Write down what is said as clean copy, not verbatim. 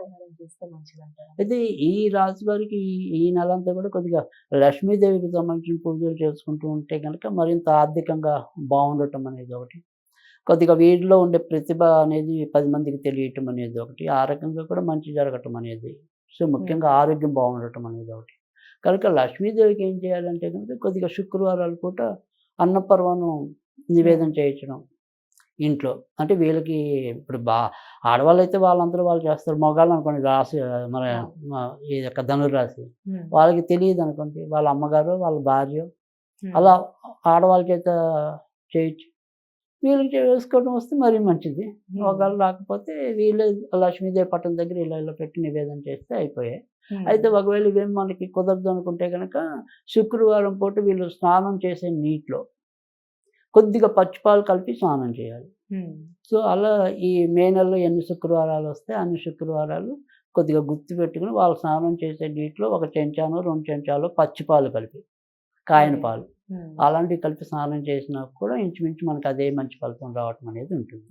పరిహారం చేస్తే మంచిదంటారా? అయితే ఈ రాశి వారికి ఈ నెలంతా కూడా కొద్దిగా లక్ష్మీదేవికి సంబంధించిన పూజలు చేసుకుంటూ ఉంటే గనక మరింత ఆర్థికంగా బావుండటం అనేది ఒకటి. కొద్దిగా వీరిలో ఉండే ప్రతిభ అనేది 10 మందికి తెలియటం అనేది ఒకటి. ఆ రకంగా కూడా మంచి జరగటం అనేది. సో, హ్మ్. ముఖ్యంగా ఆరోగ్యం బావుండటం అనేది ఒకటి. కనుక లక్ష్మీదేవికి ఏం చేయాలంటే గనుక కొద్దిగా శుక్రవారాల పూట అన్నపరమాన్నం హ్మ్. నివేదన చేయించడం ఇంట్లో. అంటే వీళ్ళకి ఇప్పుడు ఆడవాళ్ళైతే వాళ్ళంతట వాళ్ళు చేస్తారు. మగవాళ్ళనుకోండి రాశి మన అవును. మ ఈ యొక్క ధనుర్రాశి. హ్మ్. వాళ్ళకి తెలీదనుకోండి. వాళ్ళ అమ్మగారో, వాళ్ళ భార్యో హ్మ్. అలా ఆడవాళ్ళ చేత చేయించి వీళ్ళకి చేసుకోవడం వస్తే మరీ మంచిది. హ్మ్. ఒకవేళ రాకపోతే వీళ్ళే లక్ష్మీదేవి పటం దగ్గర ఇలా పెట్టి నివేదన చేస్తే అయిపోయాయి. హ్మ్. అయితే ఒకవేళ ఇవేం మనకి కుదరదు అనుకుంటే గనక శుక్రవారం పూట వీళ్ళు స్నానం చేసే నీటిలో కొద్దిగా పచ్చిపాలు కలిపి స్నానం చేయాలి. హ్మ్. సో, అలా ఈ మే నెలలో ఎన్ని శుక్రవారాలొస్తే అన్ని శుక్రవారాలు కొద్దిగా గుర్తుపెట్టుకొని వాళ్ళు స్నానం చేసే నీటిలో ఒక చెంచానో, 2 చెంచాలో పచ్చిపాలు కలిపి, కాయని ఓకే. పాలు హ్మ్. అలాంటివి కలిపి స్నానం చేసినా కూడా ఇంచుమించు మనకు అదే మంచి ఫలితం రావటం అనేది ఉంటుంది.